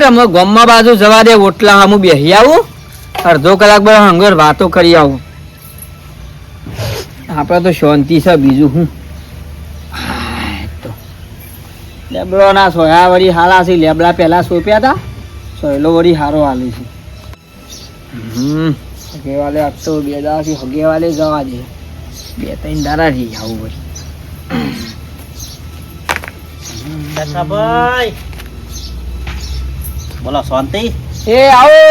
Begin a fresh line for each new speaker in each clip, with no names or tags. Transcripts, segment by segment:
અમે ગામમાં બાજુ જવા દે ઓટલા હું બેસી આવું અડધો કલાક બધા હંગર વાતો કરી આવું આપડે તો શાંતિ છે બીજું હું લેબડો ના સોયા વળી હાલા છે લેબડા પેલા સોપ્યા હતા સોયલો વળી હારો હાલી છે હગેવાલે આજ તો 2 દાડાથી હગેવાલે જવા દે 2-3 દાડાથી આવું વળી
ભાઈ બોલો શાંતિ
એ આવો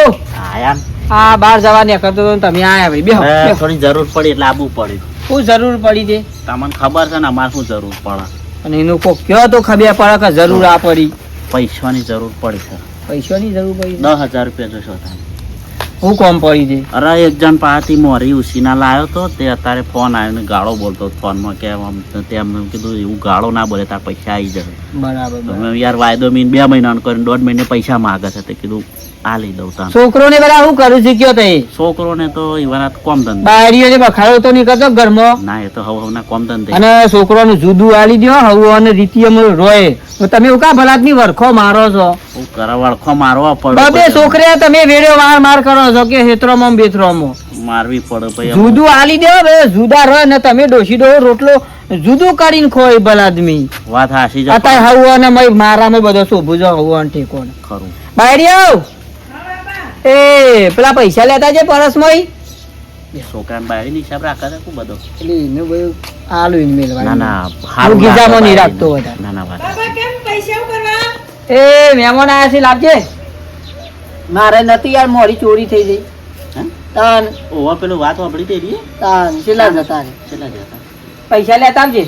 આયા
આ બહાર જવા નીકળતો તો તમે આયા ભાઈ બેહો
થોડી જરૂર પડી એટલે આબુ પડ્યું
શું જરૂર પડી છે
તમને ખબર છે ને અમારે શું જરૂર પડે
અને એનું કોક કયો તો ખબર પડે કે જરૂર આ પડી
પૈસાની જરૂર પડી છે
પૈસાની જરૂર પડી
10,000 રૂપિયા જોશો તમે
હું કોમ પડી છે
અરે એક જણ પાસેથી મોરી ઉસીના લાવ્યો તો તે અત્યારે ફોન આવ્યો ને ગાળો બોલતો ફોનમાં કે તેમ કીધું એવું ગાળો ના બોલે તાર પૈસા આવી જશે
બરાબર
તમે યાર વાયદો 2 મહિનાનો કરીને 1.5 મહિને પૈસા માગે છે તે કીધું આ લઈ દઉં તાર
છોકરોને બધા શું કરું છે કયો તે
છોકરોને તો ઈવાના કોમ ધંધે
બાયરીઓને બખાડો તો નહીં કરતો ઘરમાં
ના એ તો હવના કોમ ધંધે
અને છોકરોનું જુદું આલી દો હવ અને રીતિયમ રોય તો તમે ઉકા ભલાદની વરખો મારો છો
હું કરા વળખો મારવા પડે
બબે છોકરે તમે વેડ્યો માર કરો છો કે હેત્રોમાં બેત્રોમાં
મારવી પડે ભાઈ
જુદું આલી દો બે જુદા રહે ને તમે ડોસી ડો રોટલો જુદું કરીને ખોય ભલાદમી
વાત હાસી જ
અત્યારે હવ અને મય મારામાં બધો શોભું જો હવ અને ઠેકો
ખરું
બાયરીઓ એ પેલા પૈસા લેતા છે પરસમય
છોકરાને બાયડી હિસાબ રાખે છે ખૂબ બધો
એટલે એને બધું આલુ ઇન મેલવા
ના ના
હારું ગીજામાં નહીં રાખતો બધા
ના ના વાત
બાબા કેમ પૈસા કરવા
એ મહેમાન આયા છે લાવજે મારે નથી યાર મોડી ચોરી થઈ ગઈ તાન
ઓવા પેલું વાત વાપરી તેરી
તાન છેલ્લા જતા રે
કેટલા જતા
પૈસા લેતા આવજે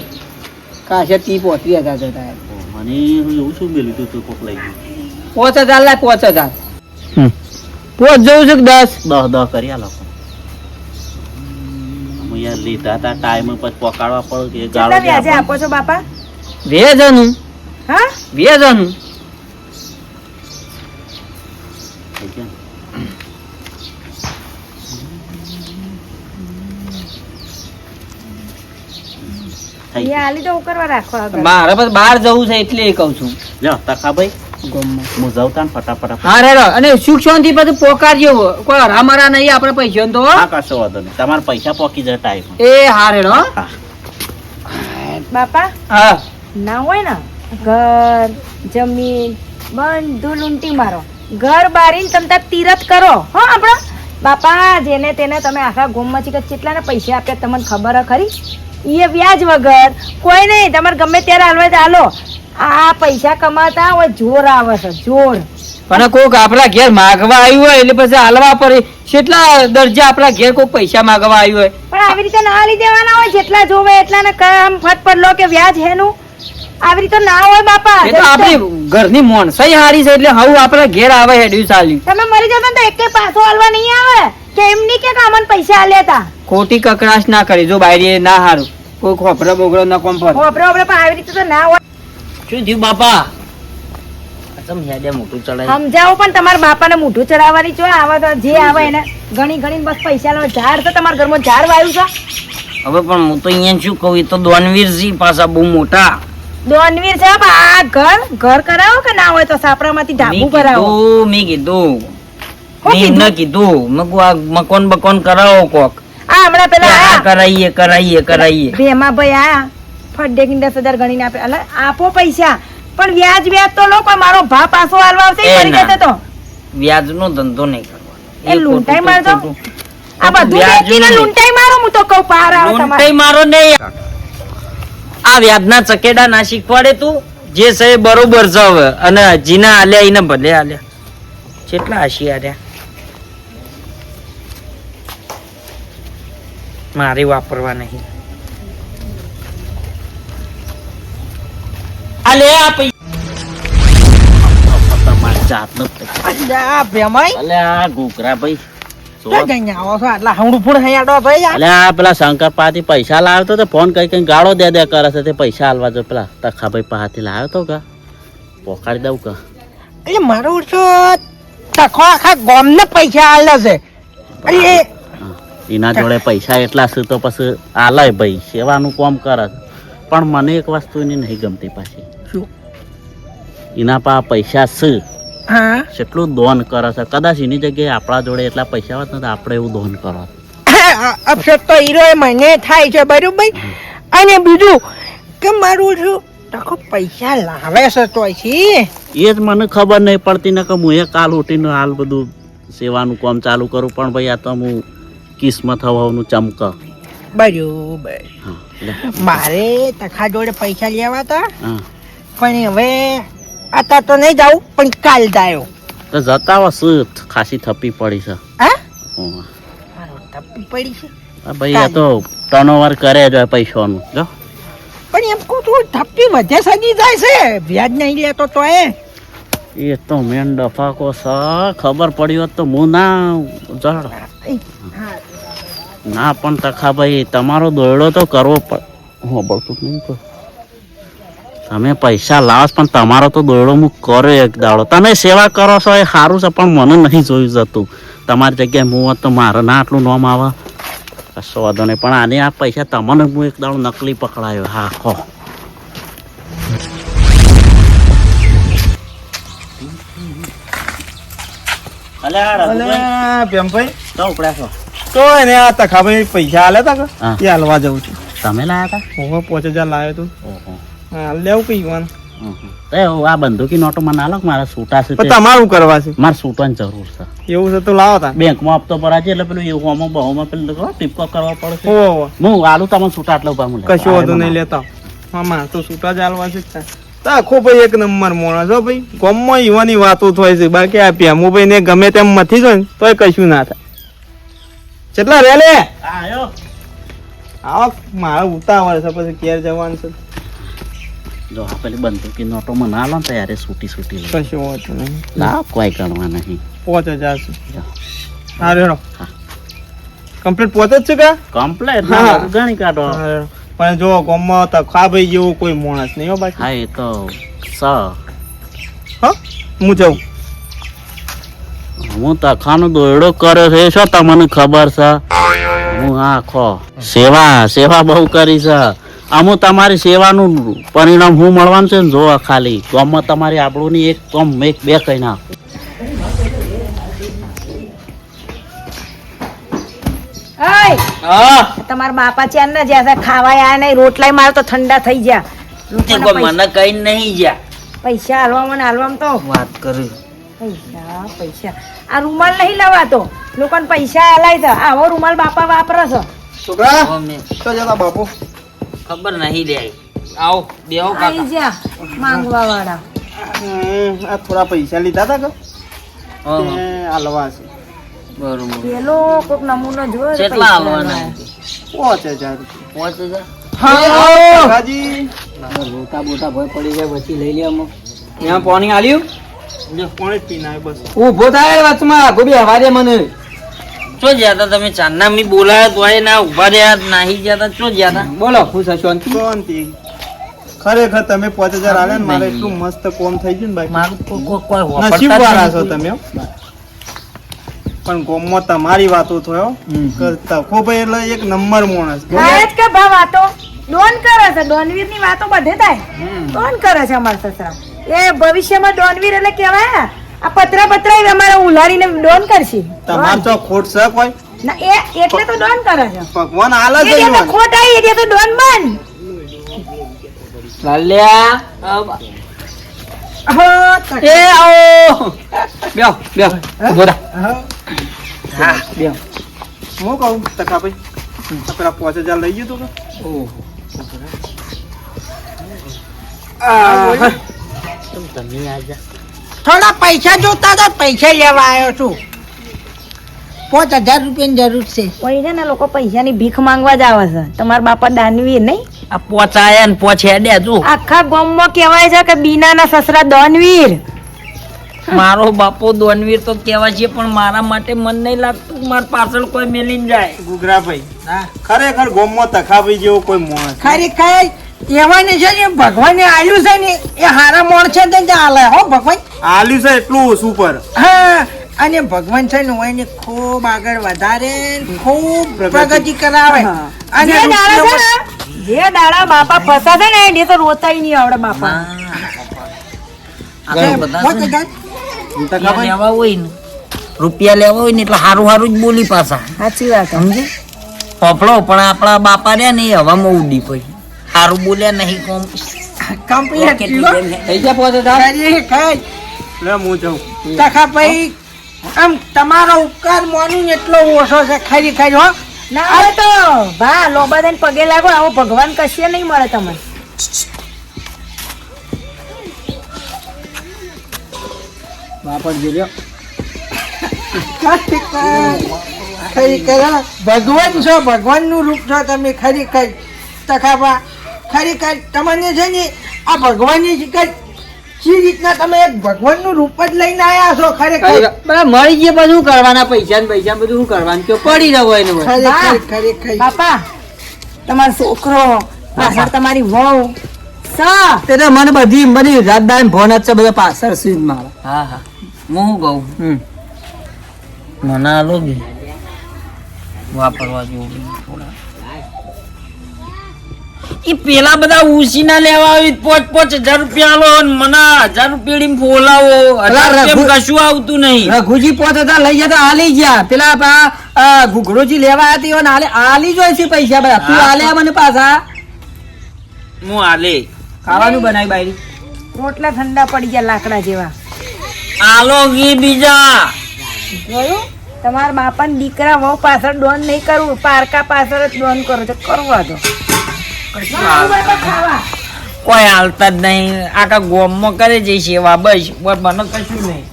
કાશે 30-35 હજાર જતા
મને એવું શું મેલ્યું તું તું કોક લઈ ગયું
5,000 લે 5,000 પોચ જવું છે કે 10
કરી આ લોકો હું યાર લીધા હતા ટાઈમ પછી પકાડવા પડે કે
કેટલા વ્યાજે આપો છો બાપા
વેજનું
હા
વેજનું
એ આલી તો કરવા રાખો આગળ
મારે બસ બહાર જવું છે એટલે કહું છું
લ્યો તખા ભાઈ
ગોમમાં
હું જાઉં તાન ફટાફટ
હા રે અને સુખ શાંતિ પછી પોકારજો કોઈ હરામરા નહીં આપણે પૈસા તો
હા કશો વાંધો નહીં તમારા પૈસા પોકી જાય ટાઈમ
એ હા રે
બાપા
હા
ના હોય ને ઘર જમીન બધું લૂંટી મારો ઘર બારીને તમતા તીરથ કરો હો આપણા બાપા જેને તેને તમે આખા ગોમમાં છે કે કેટલાને પૈસા આપ્યા તમને ખબર હે ખરી એ વ્યાજ વગર કોઈ નહીં તમારે ગમે ત્યારે હાલવા તો હાલો આ પૈસા કમાતા હોય જોર આવે છે જોર
પણ કોક આપણા ઘેર માગવા આવ્યું હોય એટલે પછી હાલવા પડે કેટલા દરજા આપણા ઘેર કોઈ પૈસા માગવા આવ્યું હોય
પણ આવી રીતે ના લઈ દેવાના હોય જેટલા જોવે એટલા ને કામ ફટફટ લો કે વ્યાજ હેનું આવી રીતે ના હોય બાપા
એ તો આપણી ઘરની મોણસાઈ હારી છે એટલે હવે આપણા ઘેર આવે હેડ્યું ચાલ્યું
તમે મરી જતા તો એકે પાછો હાલવા નહીં આવે કે એમ નહીં કે અમને પૈસા આલ્યા તા
ખોટી કકડાશ ના કરી જો બાયરી ના હારું કોઈ ખોપરો બોગડો ના કોમ પર
ઓપરે ઓપરે પણ આવી રીતે તો ના હોય
શું થયું બાપા તમ હેડે મોટું ચડાય
સમજાવો પણ તમારા બાપાને મોઢું ચડાવવાની છો આવા તો જે આવે એને ઘણી ઘણી બસ પૈસા લો ઝાડ તો તમારા ઘરમાં ઝાડ વાયું છે
હવે પણ હું તો અહીંયા શું કહું એ તો દોનવીરજી પાછા બહુ મોટા
દોનવીર સાહેબ આ ઘર કરાવો કે ના હોય તો સાપરામાંથી ઢાબુ કરાવો
મેં કીધું મેં કીધું આ મકોન બકોન કરાવો કોક
આ હમણાં પેલા
કરાઈએ
ભેમા ભાઈ આયા ફડે 10,000 ગણીને આપે એટલે આપો પૈસા પણ વ્યાજ તો લો કોઈ મારો ભા પાછો હાલવા આવશે એ મરી જતો તો
વ્યાજનો ધંધો નહીં કરવાનો
એ લૂંટાઈ મારજો આ બધું વેચીને લૂંટાઈ મારો હું તો કહું પાર આવે તમારે
લૂંટાઈ મારો નહીં આ વ્યાજના ચકેડા ના શીખવાડે તું જે છે બરોબર છે હવે અને જીના આલ્યા એને ભલે આલ્યા કેટલા હસી આલ્યા મારે વાપરવા નહીં આલે આ
તમારી જાતનો
પૈસા ભેમાઈ
અલે આ ઘૂઘરા ભાઈ પેલા શંકર પાસેથી પૈસા લાવ્યો તો ફોન કઈ ગાળો દે કરે છે તે પૈસા હાલવા જો પેલા તખાભાઈ પાસેથી લાવ્યો તો કા પોકાડી દઉં કા
એટલે મારું તો તખો આખા ગામને પૈસા આલે છે
એના જોડે પૈસા એટલા છે તો પછી આલય ભાઈ સેવાનું કામ કરે છે. પણ મને એક વસ્તુ એની નહીં ગમતી પાછી.
શું?
એના પા પૈસા છે
હા
કેટલું દોન કરે છે. કદાચ એની જગ્યાએ આપણા જોડે એટલા પૈસા હોત ને તો આપણે એવું દોન કરો.
અફસોસ તો હીરો મને થાય છે બરોબર. અને બીજું કે મારું શું ટકો પૈસા લાવે છે તોય છે
એ જ મને ખબર નહીં પડતી ને કે હું એ કાલ ઉઠીને હાલ બધું સેવાનું કામ ચાલુ કરું. પણ ભાઈ આ તો હું કિસ્મત હવાનું ચમક.
બરોબર.
હા લે.
મારે તખા જોડે પૈસા લેવા હતા
હા
પણ હવે અત્યારે તો નહીં જાઉં પણ કાલ જાયો.
તો જતા હો શું ખાસી થપ્પી પડી છે.
હા
હા.
મારો તપી પડી છે
આ ભાઈ આ તો ટર્નઓવર કરે જ હોય પૈસાનું જો.
પણ એમ કહું છું થપ્પી વધે સજી જાય છે વ્યાજ નહીં લેતો તો
એ તો મેન ડફાકો છે. ખબર પડી હોત તો હું ના જડ ના. પણ તખા ભાઈ તમારો દોયડો તો કરવો પડે. હું બોલતું જ નહીં. તમે પૈસા લાવો પણ તમારો તો દોયડો હું કર્યો એક દાડો. તમે સેવા કરો છો એ સારું છે પણ મને નહીં જોયું જતું. તમારી જગ્યાએ હું હોત તો મારે ના આટલું નોમ આવે કશો વાંધો નહીં. પણ આને આ પૈસા તમને હું એક દાડો નકલી પકડાયો. હા ખો
તો એને આ તખાભાઈ પૈસા આલ્યા તા
હા.
કે એ હાલવા જવું છું.
તમે લાયા હતા?
હું 5000 લાવ્યો તું.
ઓહો.
હા લેવું કઈ વાનું.
તો આ બંદૂકી નોટો મને આલો કે મારા સૂટા છે
પણ તમારું કરવા છે
મારે સૂટવાની જરૂર છે.
એવું છે તો લાવો તા.
બેંકમાં હપ્તો ભરાય છે એટલે પેલું એવું આમાં બહુમાં પેલું ટીપકો કરવા પડશે.
ઓહો
હું આલુ તમને સૂટા આટલા ઉભા મળે
કશું વાંધો નહીં લેતા મામા તો છૂટા જ હાલવા છે જ. આખો ભાઈ એક નંબર માણસ હો ભાઈ. ગામમાં યુવાની વાતો થાય છે બાકી આ પ્યામુ ભાઈ ને ગમે તેમ મથી જાય ને તોય કશું ના થાય. કેટલા રે લે
આયો
આવો મારે ઉતાવળ છે પછી ઘેર જવાનું છે.
જો આ પેલી બંદૂકી નોટો મને આલો ને ત્યારે સૂટી સૂટી લે.
કશું વાંધો નહીં.
લાવ કોઈ ગણવા નહીં.
5000 છે.
જો.
હા રેડો
હા.
કમ્પ્લીટ પહોંચે જ છે કા?
કમ્પ્લેટ
હા.
ગણી કાઢો.
હા, રેડો. પણ જો ગામમાં તખા ભાઈ જેવો કોઈ માણસ નહીં હો બાકી.
હા એ તો સ
હા હું જાઉં.
હું તખાનો દોયડો કર્યો છે એ શું તમને ખબર છે? હું આખો સેવા બહુ કરી છે. અમુ તમારી સેવાનું પરિણામ હું મળવાનું છે ને જો ખાલી ગામમાં તમારી આપણું એક કામ એક બે કઈ નાખું.
તમારા બાપા ચાર ના જ્યાં ખાવા આયા નહીં રોટલાય મારો તો ઠંડા થઈ ગયા.
તે કોઈ મને કઈ નહીં ગયા
પૈસા હાલવામાં હાલવામાં તો
વાત કરી.
પૈસા આ રૂમાલ નહીં લવાતો લોકોને પૈસા આલાય છે આવો રૂમાલ બાપા વાપરે છે.
છોકરા
અમે
તો જતા બાપુ.
ખબર નહીં લે. આવો બેહો
આઈ
કાકા.
જા માંગવા વાળા.
આ થોડા પૈસા લીધા હતા કે
હા, હા.
તે હાલવા છે.
બરોબર.
પેલો કોક નમૂનો જોયો તો
કેટલા
પૈસા
આવવાના?
લાય.
5000
5000?
કાકાજી
લોટા બોટા ભય પડી જાય પછી લઈ લે અમુક. ત્યાં પાણી આલ્યું
કોણે પીને આવે બસ.
ઊભો થાય વચમાં ગોબી હવારે મને ચો જ્યાતા તમે ચાંદના મી બોલાયા તોય ના ઉભા રહ્યા નાહી જ્યાતા ચો જ્યાતા બોલો ખુશ હશો
શાંતિ. ખરેખર તમે 5000 આલ્યા ને મારે એટલું મસ્ત કોમ થઈ ગયું ને બાકી.
મારું કોઈ
નસીબ વાળા છો તમે હો. પણ ગામમાં તમારી વાતો થયો કે તખો ભાઈ એટલે એક નંબર માણસ.
થાય જ કે ભા વાતો ડોન કરે છે ડોનવીર ની વાતો બધે થાય ડોન કરે છે અમારા સસરા. એ ભવિષ્યમાં ડોનવીર એટલે કેવાય આ પતરા અમારા ઉલાડીને ડોન કરશે.
તમાર તો ખોટ છે કોઈ?
ના એ એટલે તો ડોન કરે છે.
ભગવાન આલે
એ
છે
જે તો
ઈવન.
ખોટ આવી એટલે તો ડોન બન.
લાલ્યા
હા, તો
એ આવો બેહો બેહો ઉભો થા.
હા.
હા બેહો.
હું કહું તકા ભાઈ આ પેલા 5000 લઈ ગયું તું કે?
તમે આજા
થોડા પૈસા જોતા હતા પૈસા લેવા આવ્યો છું 5000 રૂપિયાની જરૂર છે.
કોઈ છે ને લોકો પૈસાની ભીખ માંગવા જ આવે છે. તમારા બાપા દાનવીર નહીં
આ પોચાયા ને પોછેડ્યા તું
આખા ગામમાં કહેવાય છે કે બીનાના સસરા દાનવીર.
મારો બાપો દોનવીર તો કહેવાય છે પણ મારા માટે મન નહીં લાગતું માર પાછળ કોઈ મેલીને જાય.
ગુગરાભાઈ ખરેખર ગામમાં તખાભાઈ જેવો કોઈ માણસ
ખરેખર કહેવાય છે ને ભગવાને આલ્યું છે ને એ હારા માણસ છે ને હાલે હો ભગવાન.
આલ્યું છે એટલું ઓછું પર.
હા અને ભગવાન છે ને એને ખૂબ આગળ વધારે ને ખૂબ પ્રગતિ કરાવે અને
જે દાડા છે ને, જે દાડા બાપા ફસા છે ને એ તો રોતાય નહીં આવડે બાપા.
આ તો બધા છે ને,
રૂપિયા
લેવા હોય ને રૂપિયા લેવા હોય ને એટલે હારું હારું જ બોલી પાછા
સાચી વાત.
સમજે પફળો પણ આપણા બાપા રહ્યા ને એ હવામાં ઉડી પછી હારું બોલ્યા નહીં કોમ
કમ્પ્લીટ
પૈસા પહોંચે
ખાઈ
લે હું જાઉં
તખા ભાઈ આમ તમારો ઉપકાર માનું ને એટલો ઓછો છે ખરી ખરી હો.
ના હોય તો ભા લોબા દઈને પગે લાગો, આવો ભગવાન કશે નહીં મળે તમને.
ખરેખર ભગવાન છો, ભગવાન નું રૂપ છો તમે ખરેખર તખાબા. ખરેખર તમને છે ને આ ભગવાનની શિકાર જે રીતના તમે એક ભગવાન નું રૂપ જ લઈને આયા છો ખરેખર.
મળી ગયા બધું કરવાના પૈસા પૈસા બધું શું કરવાનું કે પડી રહ્યો એને
ખરેખર ખરેખર
બાપા તમારો છોકરો પાછળ તમારી વહુ સા
તે મને બધી રાતદાન ફોન જ છે બધા પાછળ સીધ મારા. હા હા હું કહું મને આલો બી વાપરવા જેવું થોડા. ઈ પેલા બધા ઉસીના લેવા આવી 5,000 રૂપિયા આલો ને મને 1000 રૂપિયા બોલાવો. 1000 રૂપિયા કશું આવતું નહીં.
રઘુજી 5,000 લઈ જતા હાલી ગયા. પેલા ઘુઘરોજી લેવા હતી અને હાલી જોઈ છે પૈસા બધા. તું હાલ્યા મને પાછા
હું આલે
ખાવાનું બનાવી બાયરી.
રોટલા ઠંડા પડી ગયા લાકડા જેવા.
આલો ગી બીજા
જોયું તમારા બાપા ને દીકરા વહુ પાછળ ડોન નહીં કરવું, પારકા પાછળ જ ડોન કરો તો કરવા દો. ખાવા
કોઈ હાલતા જ નહીં. આખા ગોમમાં કરે છે સેવા બસ મને કશું નહીં.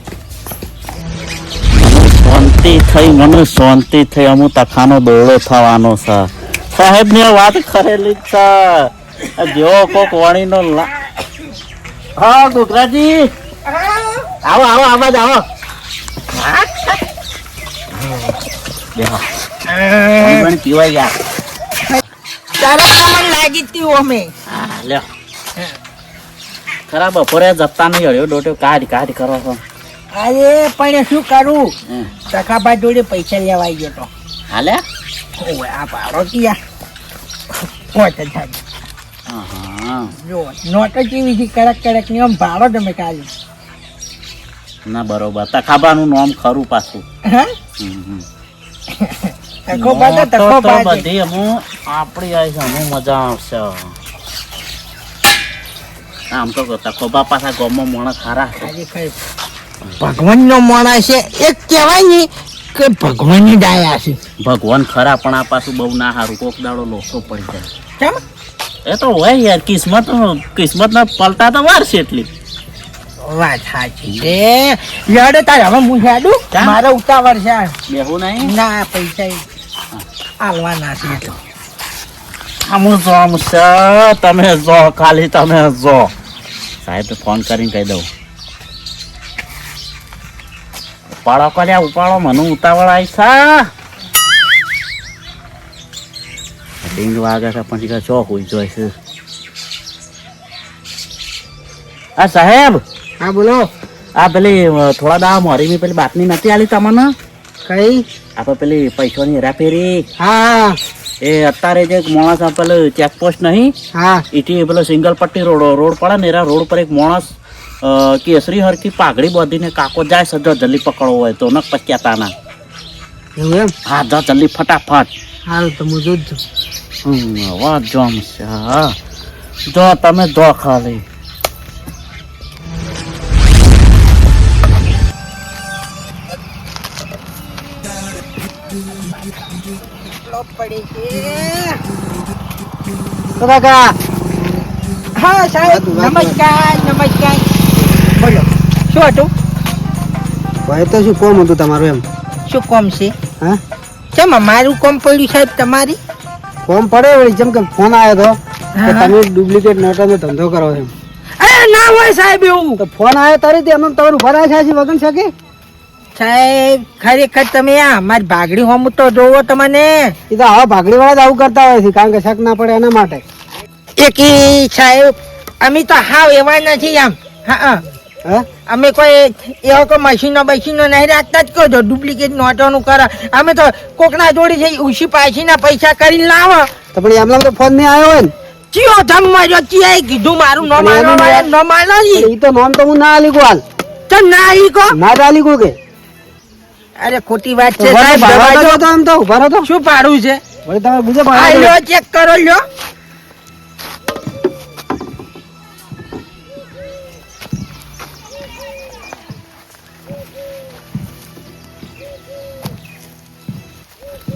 શાંતિ થઈ, મને શાંતિ થઈ. અમુક તખાનો દોડો થવાનો છે. સાહેબ ની વાત કરેલી જ છે. આ જેવો કોક વાણીનો હા ગુજરાતી આવો આવો આવાજ આવો બેહો. પણ પીવાઈ ગયા.
તારા તમને લાગી હતી અમે
હા લ્યો ખરા બપોરે જપતા નહીં હળ્યો ડોટ્યો કાઢ કરો છો.
અરે પણ શું કરું
હમ.
તખાબા જોડે પૈસા લેવાઈ ગયો તો
હાલે
ઓય આ ભાડો ક્યાં 5,000
હા
જો નોટો કેવી છે કડક ની આમ ભાડો તમે કાઢી.
ના બરોબર તખાબાનું નામ ખરું પાછું.
હા
હમ.
તખોબા તો
તો
તખોબા છે.
બધી અમુક આપણી આવી છે અમુક મજા આવશે. આમ તો તખોબા પાછા ગામમાં મોણા ખારા છે.
ખરેખર ભગવાન નો માણસ છે એક કહેવાય ને કે ભગવાન ની ડાયા છે.
ભગવાન ખરા પણ આ પાછું બહુ ના સારું કોક દાડો લોસો પડી જાય.
કેમ
એ તો હોય યાર કિસ્મત ના પલટા તો વાર છે એટલી.
વાત સાચી છે. યાડો તાર હવે હું યાડું
ચા?
મારે ઉતાવળ છે.
બેહું નહીં
ના પૈસા આલવાના છે તો
આમું જોમ છે. તમે જો ખાલી તમે જો સાહેબ ફોન કરીને કહી દઉં ઉપાડો કર્યા ઉપાડો મને ઉતાવળ આવી છે. ડીંગ વાગે છે પણ ચો હોઈ જોઈ છે. આ સાહેબ
હા બોલો
આ પેલી થોડા દાવા મોરી ની પેલી બાતમી નથી આલી તમને
કઈ
આપણે પેલી પૈસાની હેરાફેરી
હા
એ અત્યારે જે માણસ આ પેલું ચેકપોસ્ટ નહીં
હા
એથી પેલો સિંગલ પટ્ટી રોડ પડે ને એના રોડ પર એક માણસ કેસરી હરકી પાઘડી બાંધીને કાકો જાય છે. જો જલ્દી પકડવો હોય તો ન પક્યા ના.
એવું એમ
હા જો જલ્દી ફટાફટ.
હાલ તો હું જોઉં છું.
વાત જોમ છે. હા જો તમે જો ખાલી
પડે છે કાકા. હા સાહેબ નમસ્કાર બોલો શું હતું
ભાઈ તો શું કોમ હતું તમારું એમ?
શું કોમ છે?
હા
કેમ અમારું કોમ પડ્યું સાહેબ તમારી?
કોમ પડે વળી જેમ કે ફોન આવ્યો હતો કે
હા.
તમે ડુપ્લિકેટ નોટોનો ધંધો કરો છો એમ.
અરે ના હોય સાહેબ એવું.
તો ફોન આવ્યો તારી તે એમ તમારું ભરાય છે વગન શકે.
સાહેબ ખરેખર તમે આ અમારી ભાગડી હોમ તો જોવો તમને.
એ તો આવા ભાગડી વાળા જ આવું કરતા હોય છે કારણ કે શક ના પડે એના માટે.
એક સાહેબ અમે તો હાવ એવા નથી આમ. હા
હા
અમે કોઈ એવો કોઈ મશીનો નહીં રાખતા જ કહો છો ડુપ્લિકેટ નોટોનું કરે અમે તો કોકના જોડે જઈ ઉછી પાછીના પૈસા કરીને લાવો
તો પણ એમના તો ફોન નહીં આવ્યો હોય ને
ચિયો ધમ માર્યો ચિયાએ કીધું મારું ન માનો ન માનો
એ તો નામ તો હું ના આલી કો હાલ
તો ના ઈ કો
ના જ આલી કો કે
અરે ખોટી વાત છે
ઉભા
સાહેબ,
રહો,
દવા
ભાડો
જો.
તો એમ તો ઉભા રહો તો
શું પાડું છે
વળી તમે બીજે
આ
ભાડો
લ્યો ચેક કરો લ્યો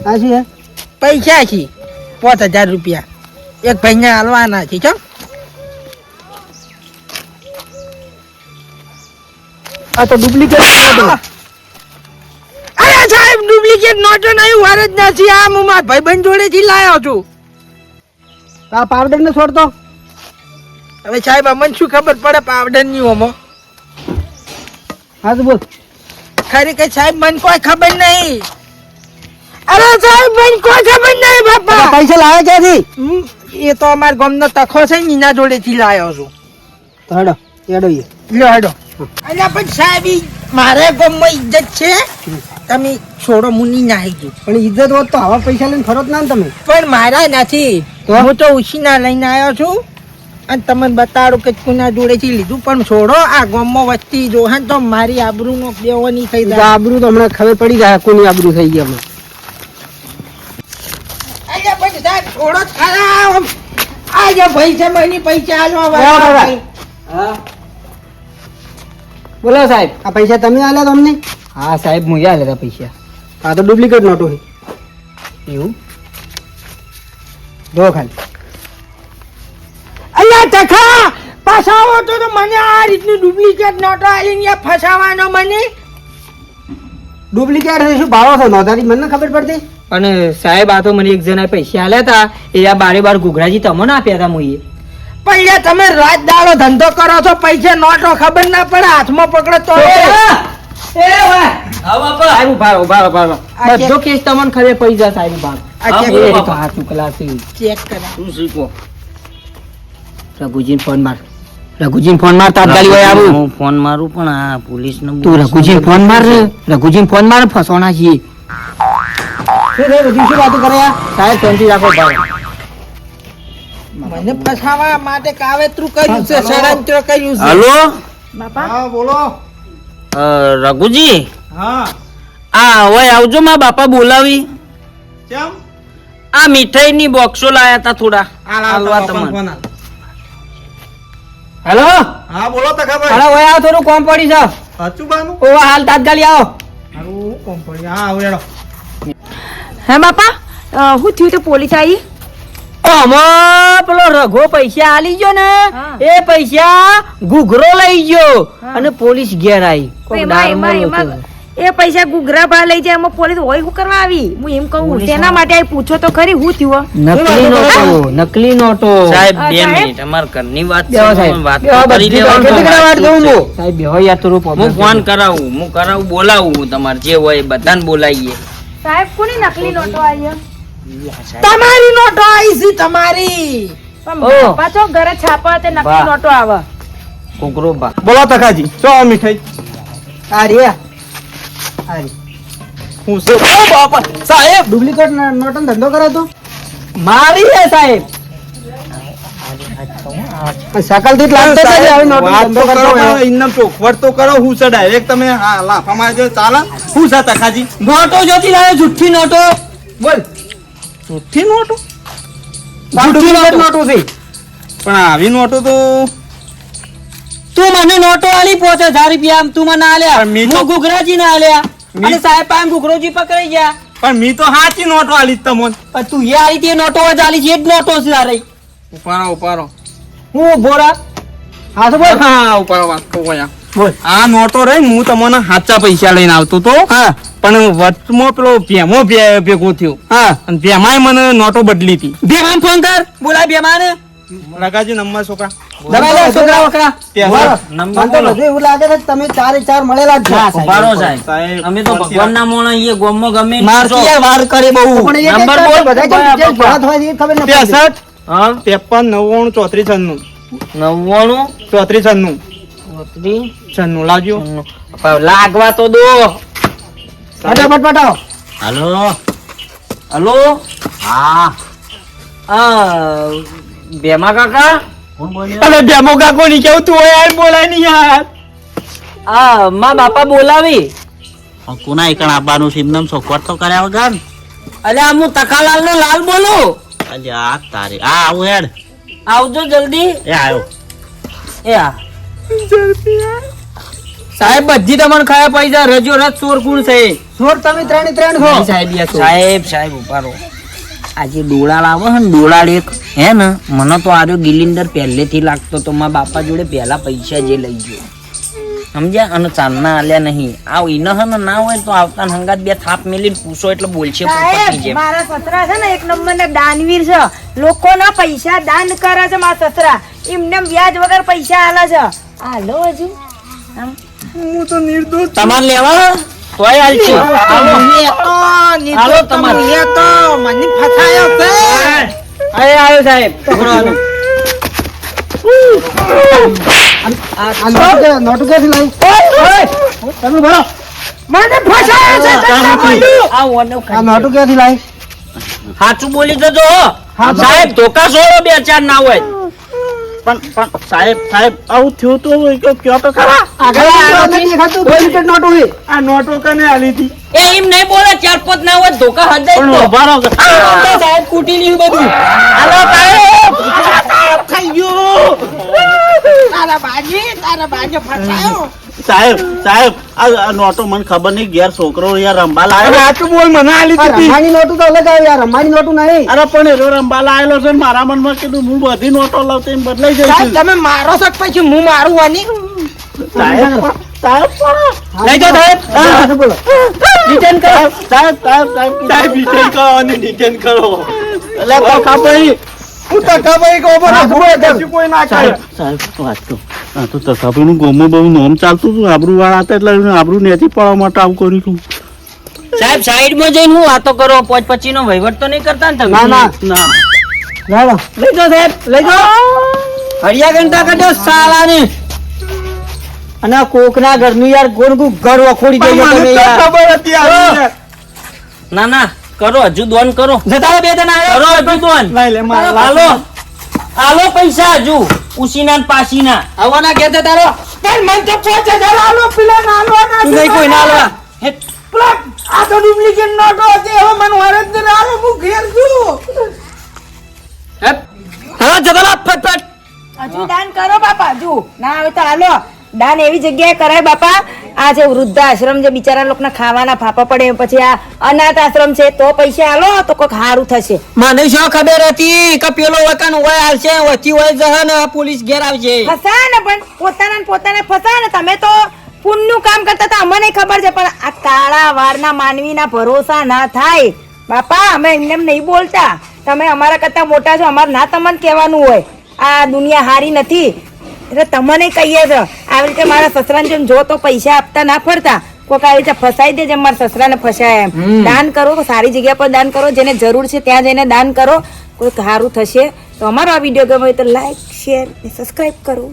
આ શું હે
પૈસા છે 5000 રૂપિયા એક ભાઈને હાલવાના છે ચમ
આ તો ડુપ્લિકેટ
અરે સાહેબ ડુપ્લિકેટ નોટો નહીં વાર જ નથી આ હું મારા ભાઈબંધ જોડેથી લાવ્યો છું
આ પાવડર ને છોડતો
હવે સાહેબ અમને શું ખબર પડે પાવડર ની ઓમો
હા તો બોલ
ખરી કે સાહેબ મને કોઈ ખબર નહીં અરે સાહેબ મને કોઈ ખબર નહીં બાપા
પૈસા લાવે ક્યાંથી
એ તો અમારા ગામનો તખો છે ને એના જોડેથી લાવ્યો છું
તો હેડો હેડો ઈ.
લ્યો હેડો અલ્યા પણ સાહેબ ઈ મારે ગામમાં ઇજ્જત છે તમે છોડો મુની નાહી ગયું
પણ ઇજ્જત હોત તો આવા પૈસા લઈને ફરો જ ના ને તમે
પણ મારા નથી
તો?
હું તો ઉછીના લઈને આવ્યો છું અને તમને બતાડું કે કોના જોડેથી લીધું પણ છોડો આ ગામમાં વસ્તી જોહે તો મારી આબરૂનો બેવો નહીં થઈ
તો
જાય
આબરૂ તો હમણાં ખબર પડી જાય કોની આબરૂ થઈ ગઈ હમણાં
અલ્યા પણ સાહેબ છોડો જ ખરા આજે પૈસા બની પૈસા આલવા
બરાબર.
વાળા
હા બોલો સાહેબ આ પૈસા તમે આલ્યા તો અમને હા સાહેબ હું આલ્યા હતા પૈસા આ તો ડુપ્લિકેટ નોટો છે એવું જો ખાલી
અલ્યા તખા ફસાવો તો મને આ રીતની ડુપ્લિકેટ નોટો આલીને ફસાવાનો મને
ડુપ્લિકેટ છે શું ભાવો છો નોંધારી મને ખબર પડતી
અને સાહેબ આ તો મને એક જણા પૈસા આલ્યા હતા એ આ બારે બાર ઘૂઘરાજી તમને આપ્યા હતા મુઈએ
પૈયા તમે રાત દાડો ધંધો કરો છો પૈસા નોટો ખબર ના પડે હાથમાં પકડો તો
સાહેબ ઉભા બધો કેસ તમને ખબર પડી જાય સાહેબ ઉભા
આ check
એ
કરો.
તો હાથ ઉકલાશે
ચેક કરા
શું શીખો રઘુજીને ફોન માર રઘુજીને ફોન માર તાત્કાલિક હોય આવું હું ફોન મારું પણ આ પોલીસ નો તું રઘુજીને ફોન માર રઘુજીને ફોન માર ફસવાના છીએ
શું થયું બધું શું વાતો કરે આ?
સાહેબ શાંતિ રાખો ભાઈ
મને ફસાવા માટે કાવેતરું કર્યું છે ષડયંત્ર કર્યું છે
હલો
બાપા
હા બોલો
રઘુજી
હા
આ હવે આવજો માં બાપા બોલાવી
કેમ
આ મીઠાઈની બોક્સો લાયા તા થોડા
હાલવા
તમને.
હેલો
હા બોલો તખાભાઈ
હાલો ઓય આવો થોડું કોમ પડી છે
સાચું બાનું
ઓ હાલ તાત્કાલિક આવો
હારું કંપની હા આવડો
હે બાપા શું થયું તો પોલીસ આવી
આમાં પેલો રઘો પૈસા આલી ગયો ને
હા.
એ પૈસા ઘૂઘરો લઈ ગયો
હા.
અને પોલીસ ઘેર આવી કોક
એમાં
દારૂમાં
એમાં
લોકો.
એ પૈસા ગુગરા ભા લઈ જાય એમાં પોલીસ હોય શું કરવા આવી હું એમ કહું તેના માટે આવી પૂછો તો ખરી શું થયું
નકલી નોટો નકલી નોટો સાહેબ
બે
બે
મિનિટ,
મિનિટ અમાર ઘરની વાત
બેહો સાહેબ.
વાત
બેહો,
કરી
બધી
લેવાનું
કેટલી કેટલી વાર જોઉં હું?
સાહેબ બેહો યાર થોડું હું ફોન કરાવું બોલાવું તમારે જે હોય બધાને બોલાવીએ
સાહેબ કોની નકલી નોટો આવી
તમારી નોટો આવી છે તમારી
પણ
ઓહ.
બાપા તો ઘરે છાપા તે નકલી
વાહ.
નોટો આવે
ઘૂઘરો બા
બોલો તખાજી શું મીઠાઈ
આ રે આ રે
હું છે ઓ બાપા સાહેબ
ડુપ્લિકેટ નોટનો ધંધો કરો તો
મારી છે સાહેબ
શકલ થી લાગતો જ હવે નોટનો
વાત
ધંધો
તો
કરતો
કરો
હોય.
ઇન્નમ ચોખવટ તો કરો હું છે ડાયરેક્ટ તમે હા લાફા મારજો ચાલે હું છે તખાજી
નોટો જોતી લાવે જુઠ્ઠી નોટો
બોલ જુઠ્ઠી નોટો
ડુપ્લિકેટ નોટો છે
પણ આવી નોટો તો
તું મને નોટો આલી 5000 રૂપિયા તું મને આલ્યા
પણ મેં તો-
હું ઘૂઘરાજી ના આલ્યા
મેં-
અને સાહેબ પાસે ઘૂઘરોજી પકડાઈ ગયા
પણ મી તો હાચી નોટો આલી જ તમોન
પણ તું એ આલી તે નોટો જ આલી છે એ જ નોટો છે તારી
ઉપાડો
હું બોરા
હા તો બોલ
હા ઉપાડો વાત કહું અહીંયા.
બોલ
આ નોટો રહી હું તમને સાચા પૈસા લઈને આવતો તો
હા
પણ વચમાં પેલો ભેમો ભેગો થયો
હા
અને ભેમાએ મને નોટો બદલી હતી
બેમાન ફોન કર બોલાય બેમાને
લગાજી નંબર છોકરા
દબાઈ લે છોકરા વકરા
ત્યાં
મને તો બધું એવું લાગે છે કે તમે ચારે ચાર મળેલા જ છો.
ઉભારો સાહેબ
સાહેબ,
અમે તો ભગવાનના મોણા છીએ ગોમમાં ગમે એટલું
મારતી
છો.
યાર વાર કરે બહુ પણ એ
નંબર
નંબર
બોલ.
બધા કેમ detail ભરાત હોય છે એ ખબર નથી પડતી.
63
હા
53 99 34 96
99
34 96
છોતરી
છન્નું લાવજો.
લાગવા તો દો.
ફટાફટ પટાવો.
હાલો
હલો
હા
ભેમા કાકા
કોણ બોલ્યો?
અરે ડેમો કાકો ની કેવું તું યાર બોલાય નહીં યાર.
માં બાપા બોલાવી.
કોના એકણ આવવાનું છે એમને સોખવટ તો કર્યા વગર.
અલ્યા હું તકાલાલ નો લાલ બોલું.
અલ્યા તારે આ આવું હેડ.
આવજો જલ્દી.
એ આવ્યો.
એ આ
સાહેબ બધી તમને ખાયા પૈસા રજો રજ ચોર કુણ છે ચોર તમે ત્રણે ત્રણ છો
સાહેબ ઉભારો. આજે ડોળા લાવો હે ને ડોળા એક હે ને મને તો આર્યો ગિલિન્ડર પહેલેથી લાગતો તો મારા બાપા જોડે પહેલા પૈસા જે લઈ ગયો સમજ્યા અને ચાંદના આલ્યા નહીં. આવ ઈન હે ને ના હોય તો આવતા હંગાત બે થાપ મેલીને પૂછો એટલે બોલશે પોપટની જેમ.
મારા સસરા છે ને એક નંબર ના દાનવીર છે. લોકોના પૈસા દાન કરે છે મારા સસરા. એમને વ્યાજ વગર પૈસા આલે છે. હાલો હજુ
હું તો નિર્દોષ છું.
તમારે લેવા તોય હાલશે. હાલો તમારે.
મને ફસાયો છે.
આવ્યો સાહેબ.
નોટુ ક્યાંથી લાવી તમે ભરો
મને ફસાયો છે તમને બોલ્યું.
આ ઓનો
આ નોટુ ક્યાંથી લાવી
સાચું બોલી જજો હો. સાહેબ ધોકા છોડો બે ચાર ના હોય.
પણ સાહેબ આવું થયું તો કયો તો ખરા.
આગળ દેખાતું 2 લીટર નોટુ છે
આ નોટો કને આલી હતી?
એ એમ નહીં બોલે ચાર પાંચ ના હોય ધોકા હદાય
પણ
તો.
ઉભા રહો.
સાહેબ કૂટી લીધું બધું. હાલો સાહેબ.
તારા બાજી ફસાયો.
સાહેબ આ નોટો મને ખબર નહીં ઘેર છોકરો યાર રંબા
અરે
લાવેલો.
સાચું બોલ, મને આલી હતી.
રમાની નોટુ તો અલગ આવે યાર રમાની નોટુ નહીં
અરે પણ એરો રંબા લાવેલો છે ને મારા મનમાં કીધું હું બધી નોટો લાવતો એમ બદલાઈ જાય
સાહેબ તમે મારો છો પછી હું મારું વાની.
સાહેબ
લઈ જાઓ સાહેબ.
બોલો
રિટર્ન કરો સાહેબ
સાહેબ return કરો અને return કરો.
એટલે તો ખબર નહીં.
હું તો ખબર કે ઓબર પછી કોઈ ના કરે.
સાહેબ વાત તો આ તો તથાપીનું ગોમો બહુ નોમ ચાલતું હતું આબરૂ વાળા હતા એટલે આબરૂ નેથી પડવા માટે આવું કર્યું હતું.
સાહેબ સાઈડ માં જઈને હું વાતો કરો. પોચ પછી નો વહીવટ તો નહીં કરતા ને તમે.
ના
ના
લાવો
લઈ જાઓ સાહેબ લઈ જાઓ.
હરિયા ઘંટા કાઢો સાલાની અને આ કોકના ઘરનું યાર કોણ ઘર વખોડી
પણ
દેજો
મને
તમે
તો
યાર
ખબર હતી આલી યાર.
ના ના કરો હજુ દોન કરો.
જતા બે જણા
કરો હજુ દોન.
લઈ લે મારા
હાલો હાલો પૈસા હજુ ઉસીના ને પાસીના.
આવવાના ઘેર જતા રહો
પણ મને તો 5000 આલો પેલા નાલો ના.
તું નહીં કોઈ ના લેવા
પેલા આ તો ડુપ્લિકેટ નોટો હતી. હવે મને વરદ ને આલો હું ઘેર છું.
હા જતા રહો ફટફટ
હજુ દાન કરો બાપા હજુ ના આવે તો હાલો. દાન એવી જગ્યાએ કરાય બાપા. આ જે વૃદ્ધાશ્રમ જે બિચારા લોકોને ખાવાના ફાફા પડે પછી આ અનાથ આશ્રમ છે તો પૈસા હાલો તો કોઈક સારું થશે.
મને શું ખબર હતી કે પેલો વતન હોય આવશે વચ્ચે હોય જશે ને પોલીસ ઘેર આવશે
ફસાય ને પણ પોતાના ને પોતાને ફસાય ને. તમે તો પુણ્યનું કામ કરતા હતા અમને ખબર છે પણ આ કાળા વારના માનવીના ભરોસા ના થાય બાપા. અમે એમને એમ નહીં બોલતા. તમે અમારા કરતા મોટા છો. અમારે ના તમને કહેવાનું હોય આ દુનિયા હારી નથી એટલે તમને કહીએ છો. આવી રીતે મારા સસરાને જેમ જો તો પૈસા આપતા ના ફરતા. કોઈક આવી રીતે ફસાઈ દે જેમ મારા સસરાને ફસાય એમ. દાન કરો સારી જગ્યા પર દાન કરો. જેને જરૂર છે ત્યાં જઈને દાન કરો. કોઈક સારું થશે. તો અમારો આ વિડીયો ગમે તો લાઈક શેર સબસ્ક્રાઈબ કરો.